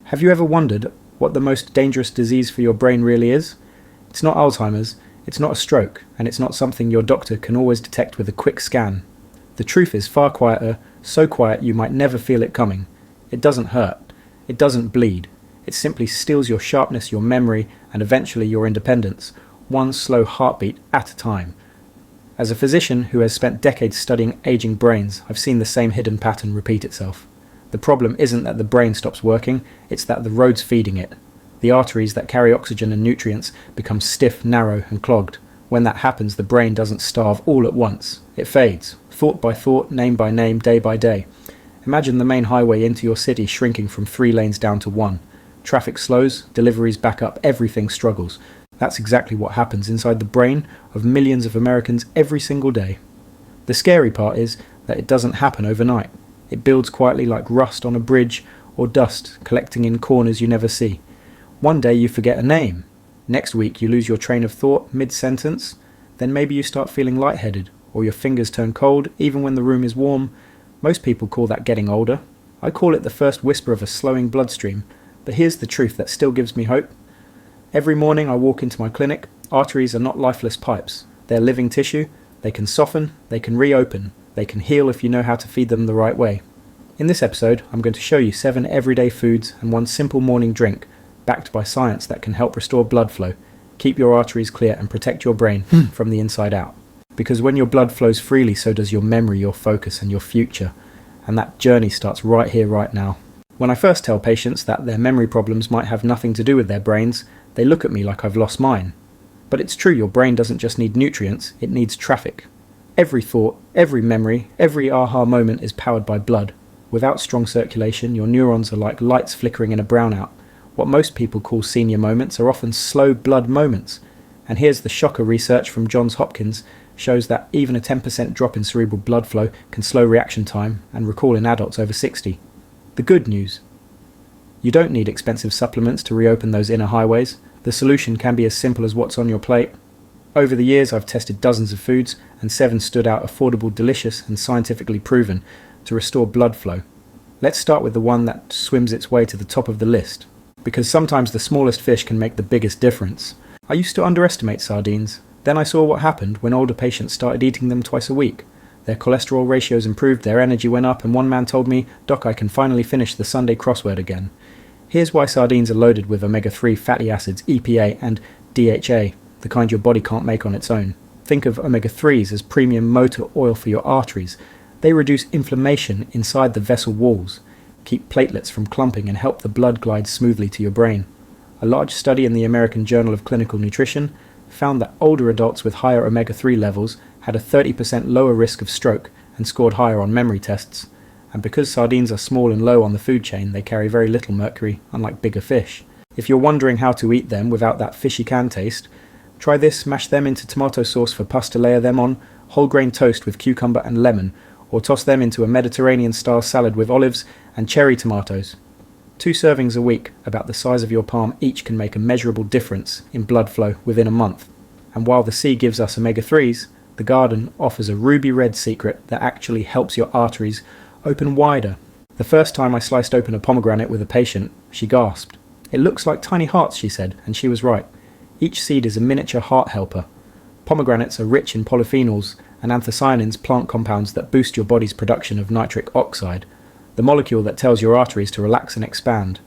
Have you ever wondered what the most dangerous disease for your brain really is? It's not Alzheimer's, it's not a stroke, and it's not something your doctor can always detect with a quick scan. The truth is far quieter, so quiet you might never feel it coming. It doesn't hurt. It doesn't bleed. It simply steals your sharpness, your memory, and eventually your independence, one slow heartbeat at a time. As a physician who has spent decades studying aging brains, I've seen the same hidden pattern repeat itself. The problem isn't that the brain stops working, it's that the roads feeding it. The arteries that carry oxygen and nutrients become stiff, narrow, and clogged. When that happens, the brain doesn't starve all at once. It fades, thought by thought, name by name, day by day. Imagine the main highway into your city shrinking from 3 lanes down to 1. Traffic slows, deliveries back up, everything struggles. That's exactly what happens inside the brain of millions of Americans every single day. The scary part is that it doesn't happen overnight. It builds quietly like rust on a bridge or dust collecting in corners you never see. One day you forget a name. Next week you lose your train of thought mid-sentence. Then maybe you start feeling lightheaded or your fingers turn cold even when the room is warm. Most people call that getting older. I call it the first whisper of a slowing bloodstream. But here's the truth that still gives me hope. Every morning I walk into my clinic. Arteries are not lifeless pipes. They're living tissue. They can soften, they can reopen, they can heal if you know how to feed them the right way. In this episode, I'm going to show you 7 everyday foods and 1 simple morning drink, backed by science that can help restore blood flow, keep your arteries clear and protect your brain from the inside out. Because when your blood flows freely, so does your memory, your focus and your future. And that journey starts right here, right now. When I first tell patients that their memory problems might have nothing to do with their brains, they look at me like I've lost mine. But it's true, your brain doesn't just need nutrients, it needs traffic. Every thought, every memory, every aha moment is powered by blood. Without strong circulation, your neurons are like lights flickering in a brownout. What most people call senior moments are often slow blood moments. And here's the shocker: research from Johns Hopkins shows that even a 10% drop in cerebral blood flow can slow reaction time and recall in adults over 60. The good news: you don't need expensive supplements to reopen those inner highways. The solution can be as simple as what's on your plate. Over the years I've tested dozens of foods and 7 stood out affordable, delicious and scientifically proven to restore blood flow. Let's start with the one that swims its way to the top of the list, because sometimes the smallest fish can make the biggest difference. I used to underestimate sardines. Then I saw what happened when older patients started eating them twice a week. Their cholesterol ratios improved, their energy went up, and one man told me, "Doc, I can finally finish the Sunday crossword again." Here's why sardines are loaded with omega-3 fatty acids, EPA and DHA, the kind your body can't make on its own. Think of omega-3s as premium motor oil for your arteries. They reduce inflammation inside the vessel walls, keep platelets from clumping and help the blood glide smoothly to your brain. A large study in the American Journal of Clinical Nutrition found that older adults with higher omega-3 levels had a 30% lower risk of stroke and scored higher on memory tests. And because sardines are small and low on the food chain, they carry very little mercury, unlike bigger fish. If you're wondering how to eat them without that fishy can taste, try this: mash them into tomato sauce for pasta, layer them on whole grain toast with cucumber and lemon, or toss them into a Mediterranean-style salad with olives and cherry tomatoes. 2 servings a week, about the size of your palm each, can make a measurable difference in blood flow within a month. And while the sea gives us omega-3s, the garden offers a ruby red secret that actually helps your arteries open wider. The first time I sliced open a pomegranate with a patient, she gasped. "It looks like tiny hearts," she said, and she was right. Each seed is a miniature heart helper. Pomegranates are rich in polyphenols and anthocyanins, plant compounds that boost your body's production of nitric oxide, the molecule that tells your arteries to relax and expand.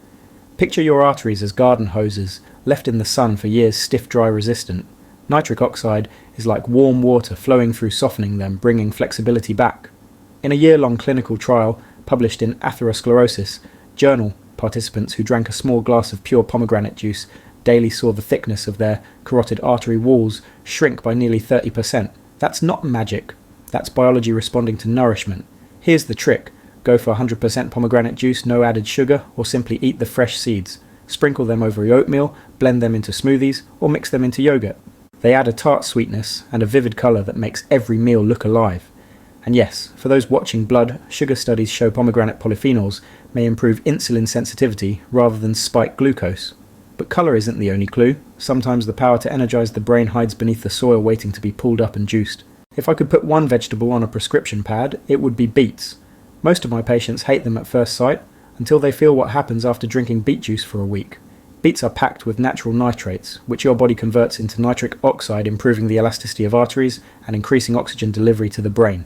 Picture your arteries as garden hoses, left in the sun for years, stiff, dry, resistant. Nitric oxide is like warm water flowing through, softening them, bringing flexibility back. In a year-long clinical trial published in Atherosclerosis Journal, participants who drank a small glass of pure pomegranate juice daily saw the thickness of their carotid artery walls shrink by nearly 30%. That's not magic. That's biology responding to nourishment. Here's the trick: go for 100% pomegranate juice, no added sugar, or simply eat the fresh seeds. Sprinkle them over your oatmeal, blend them into smoothies, or mix them into yogurt. They add a tart sweetness and a vivid colour that makes every meal look alive. And yes, for those watching blood, sugar studies show pomegranate polyphenols may improve insulin sensitivity rather than spike glucose. But colour isn't the only clue. Sometimes the power to energise the brain hides beneath the soil waiting to be pulled up and juiced. If I could put one vegetable on a prescription pad, it would be beets. Most of my patients hate them at first sight, until they feel what happens after drinking beet juice for a week. Beets are packed with natural nitrates, which your body converts into nitric oxide, improving the elasticity of arteries and increasing oxygen delivery to the brain.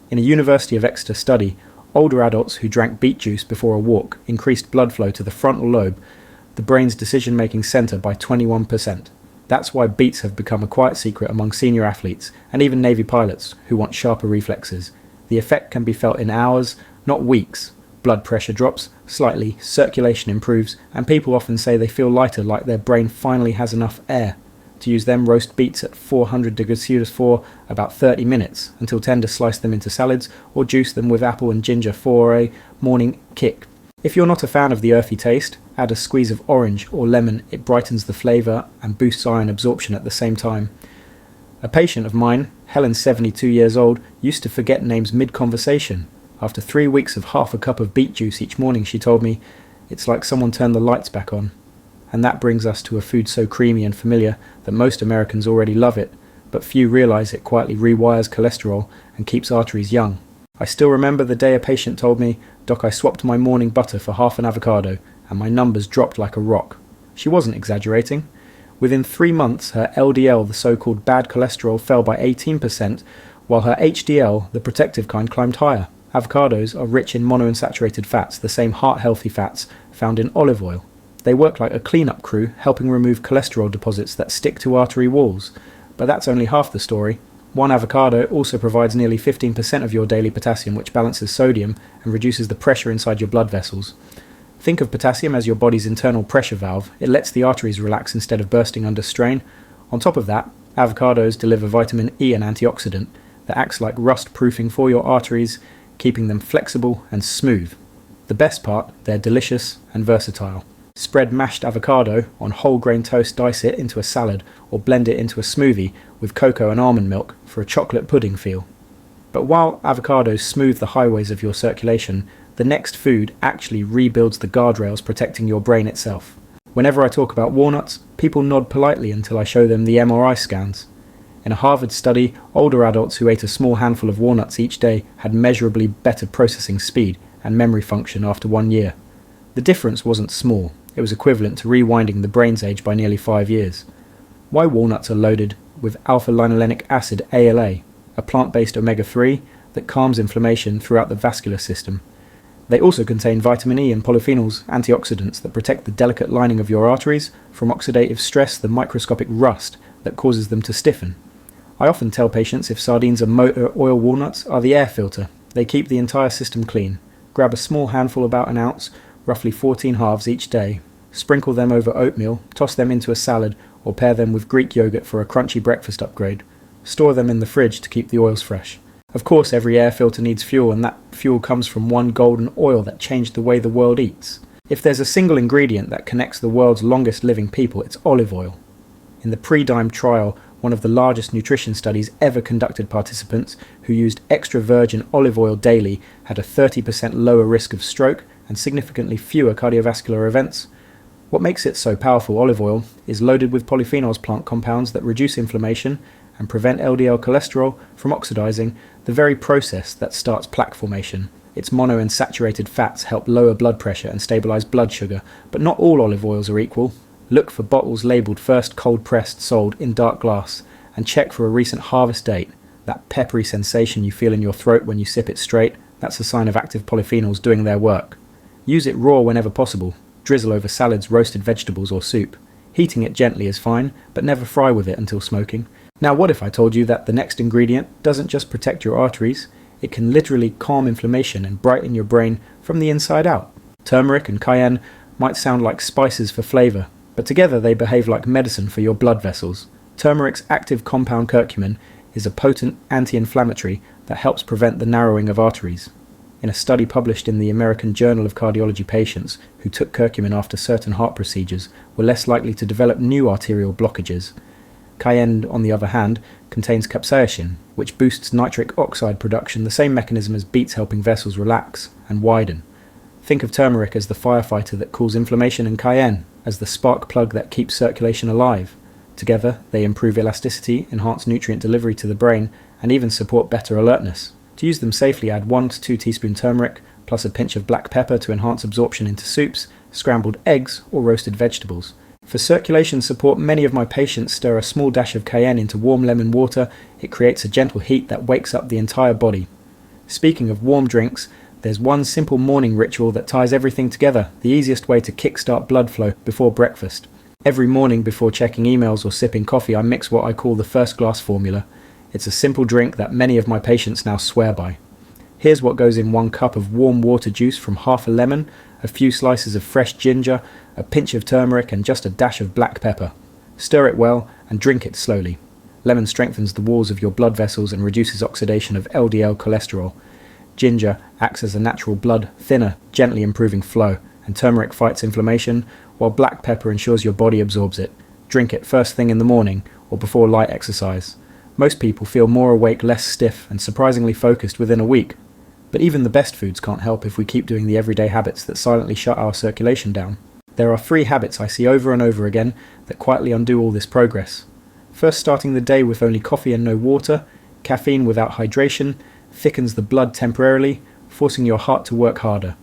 In a University of Exeter study, older adults who drank beet juice before a walk increased blood flow to the frontal lobe, the brain's decision-making centre, by 21%. That's why beets have become a quiet secret among senior athletes and even Navy pilots who want sharper reflexes. The effect can be felt in hours, not weeks. Blood pressure drops slightly, circulation improves, and people often say they feel lighter, like their brain finally has enough air. To use them, roast beets at 400 degrees Celsius for about 30 minutes until tender, slice them into salads, or juice them with apple and ginger for a morning kick. If you're not a fan of the earthy taste, add a squeeze of orange or lemon. It brightens the flavour and boosts iron absorption at the same time. A patient of mine, Helen, 72 years old, used to forget names mid-conversation. After 3 weeks of half a cup of beet juice each morning, she told me, "It's like someone turned the lights back on." And that brings us to a food so creamy and familiar that most Americans already love it, but few realise it quietly rewires cholesterol and keeps arteries young. I still remember the day a patient told me, "Doc, I swapped my morning butter for half an avocado, and my numbers dropped like a rock." She wasn't exaggerating. Within 3 months, her LDL, the so-called bad cholesterol, fell by 18%, while her HDL, the protective kind, climbed higher. Avocados are rich in monounsaturated fats, the same heart-healthy fats found in olive oil. They work like a cleanup crew, helping remove cholesterol deposits that stick to artery walls. But that's only half the story. One avocado also provides nearly 15% of your daily potassium, which balances sodium and reduces the pressure inside your blood vessels. Think of potassium as your body's internal pressure valve. It lets the arteries relax instead of bursting under strain. On top of that, avocados deliver vitamin E, an antioxidant that acts like rust-proofing for your arteries, keeping them flexible and smooth. The best part, they're delicious and versatile. Spread mashed avocado on whole grain toast, dice it into a salad, or blend it into a smoothie with cocoa and almond milk for a chocolate pudding feel. But while avocados smooth the highways of your circulation, the next food actually rebuilds the guardrails protecting your brain itself. Whenever I talk about walnuts, people nod politely until I show them the MRI scans. In a Harvard study, older adults who ate a small handful of walnuts each day had measurably better processing speed and memory function after 1 year. The difference wasn't small. It was equivalent to rewinding the brain's age by nearly 5 years. Why walnuts are loaded with alpha-linolenic acid, ALA, a plant-based omega-3 that calms inflammation throughout the vascular system. They also contain vitamin E and polyphenols, antioxidants that protect the delicate lining of your arteries from oxidative stress, the microscopic rust that causes them to stiffen. I often tell patients if sardines or motor oil walnuts are the air filter. They keep the entire system clean. Grab a small handful, about an ounce, roughly 14 halves each day. Sprinkle them over oatmeal, toss them into a salad, or pair them with Greek yogurt for a crunchy breakfast upgrade. Store them in the fridge to keep the oils fresh. Of course, every air filter needs fuel, and that fuel comes from one golden oil that changed the way the world eats. If there's a single ingredient that connects the world's longest living people, it's olive oil. In the pre-dime trial, one of the largest nutrition studies ever conducted, participants who used extra virgin olive oil daily had a 30% lower risk of stroke and significantly fewer cardiovascular events. What makes it so powerful, olive oil, is loaded with polyphenols, plant compounds that reduce inflammation and prevent LDL cholesterol from oxidizing, the very process that starts plaque formation. Its monounsaturated fats help lower blood pressure and stabilize blood sugar, but not all olive oils are equal. Look for bottles labelled first cold pressed, sold in dark glass, and check for a recent harvest date. That peppery sensation you feel in your throat when you sip it straight, that's a sign of active polyphenols doing their work. Use it raw whenever possible. Drizzle over salads, roasted vegetables or soup. Heating it gently is fine, but never fry with it until smoking. Now what if I told you that the next ingredient doesn't just protect your arteries, it can literally calm inflammation and brighten your brain from the inside out? Turmeric and cayenne might sound like spices for flavour, but together they behave like medicine for your blood vessels. Turmeric's active compound curcumin is a potent anti-inflammatory that helps prevent the narrowing of arteries. In a study published in the American Journal of Cardiology, patients who took curcumin after certain heart procedures were less likely to develop new arterial blockages. Cayenne, on the other hand, contains capsaicin, which boosts nitric oxide production, the same mechanism as beets helping vessels relax and widen. Think of turmeric as the firefighter that cools inflammation and cayenne as the spark plug that keeps circulation alive. Together, they improve elasticity, enhance nutrient delivery to the brain, and even support better alertness. To use them safely, add 1 to 2 teaspoons turmeric, plus a pinch of black pepper to enhance absorption into soups, scrambled eggs, or roasted vegetables. For circulation support, many of my patients stir a small dash of cayenne into warm lemon water. It creates a gentle heat that wakes up the entire body. Speaking of warm drinks, there's one simple morning ritual that ties everything together, the easiest way to kickstart blood flow before breakfast. Every morning before checking emails or sipping coffee, I mix what I call the first glass formula. It's a simple drink that many of my patients now swear by. Here's what goes in 1 cup of warm water juice from half a lemon, a few slices of fresh ginger, a pinch of turmeric and just a dash of black pepper. Stir it well and drink it slowly. Lemon strengthens the walls of your blood vessels and reduces oxidation of LDL cholesterol. Ginger acts as a natural blood thinner, gently improving flow, and turmeric fights inflammation, while black pepper ensures your body absorbs it. Drink it first thing in the morning or before light exercise. Most people feel more awake, less stiff, and surprisingly focused within a week. But even the best foods can't help if we keep doing the everyday habits that silently shut our circulation down. There are 3 habits I see over and over again that quietly undo all this progress. First, starting the day with only coffee and no water. Caffeine without hydration thickens the blood temporarily, forcing your heart to work harder.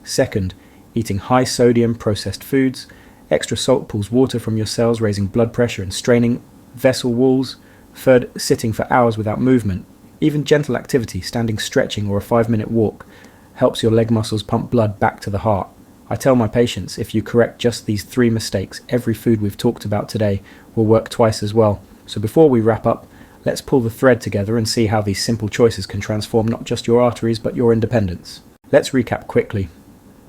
Second, eating high sodium processed foods. Extra salt pulls water from your cells, raising blood pressure and straining vessel walls. Third, sitting for hours without movement. Even gentle activity, standing, stretching, or a 5-minute walk, helps your leg muscles pump blood back to the heart. I tell my patients if you correct just these 3 mistakes, every food we've talked about today will work twice as well. So before we wrap up, let's pull the thread together and see how these simple choices can transform not just your arteries but your independence. Let's recap quickly.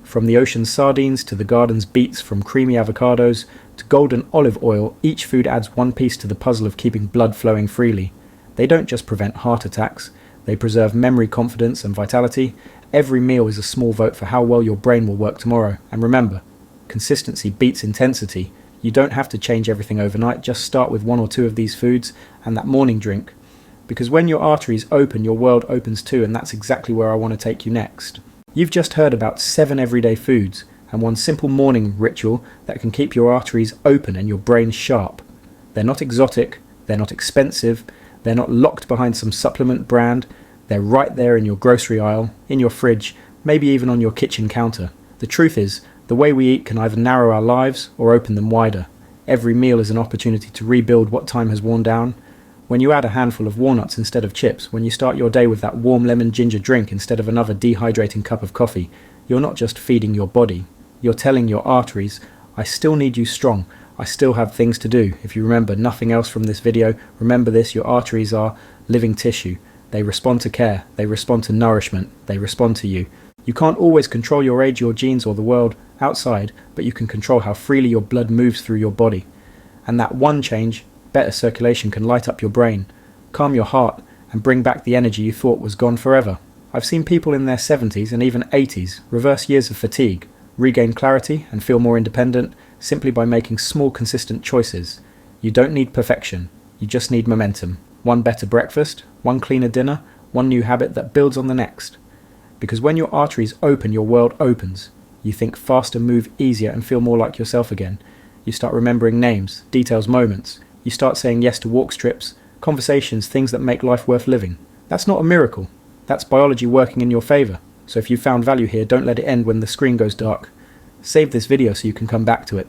From the ocean's sardines to the garden's beets, from creamy avocados to golden olive oil, each food adds one piece to the puzzle of keeping blood flowing freely. They don't just prevent heart attacks, they preserve memory, confidence, and vitality. Every meal is a small vote for how well your brain will work tomorrow. And remember, consistency beats intensity. You don't have to change everything overnight, just start with 1 or 2 of these foods and that morning drink. Because when your arteries open, your world opens too, and that's exactly where I want to take you next. You've just heard about 7 everyday foods and 1 simple morning ritual that can keep your arteries open and your brain sharp. They're not exotic, they're not expensive, they're not locked behind some supplement brand. They're right there in your grocery aisle, in your fridge, maybe even on your kitchen counter. The truth is, the way we eat can either narrow our lives or open them wider. Every meal is an opportunity to rebuild what time has worn down. When you add a handful of walnuts instead of chips, when you start your day with that warm lemon ginger drink instead of another dehydrating cup of coffee, you're not just feeding your body. You're telling your arteries, I still need you strong. I still have things to do. If you remember nothing else from this video, remember this: your arteries are living tissue. They respond to care, they respond to nourishment, they respond to you. You can't always control your age, your genes, or the world outside, but you can control how freely your blood moves through your body. And that one change, better circulation, can light up your brain, calm your heart, and bring back the energy you thought was gone forever. I've seen people in their 70s and even 80s reverse years of fatigue, regain clarity, and feel more independent simply by making small, consistent choices. You don't need perfection, you just need momentum. 1 better breakfast, 1 cleaner dinner, 1 new habit that builds on the next. Because when your arteries open, your world opens. You think faster, move easier, and feel more like yourself again. You start remembering names, details, moments. You start saying yes to walk trips, conversations, things that make life worth living. That's not a miracle. That's biology working in your favour. So if you found value here, don't let it end when the screen goes dark. Save this video so you can come back to it.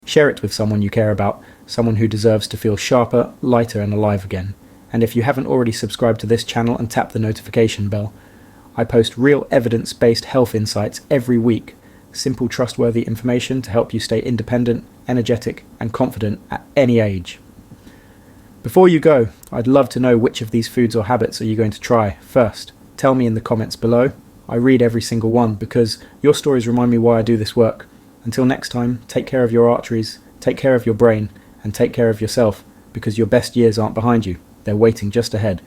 Share it with someone you care about, someone who deserves to feel sharper, lighter, and alive again. And if you haven't already subscribed to this channel and tapped the notification bell, I post real evidence-based health insights every week. Simple, trustworthy information to help you stay independent, energetic, and confident at any age. Before you go, I'd love to know which of these foods or habits are you going to try first. Tell me in the comments below. I read every single one because your stories remind me why I do this work. Until next time, take care of your arteries, take care of your brain, and take care of yourself, because your best years aren't behind you. They're waiting just ahead.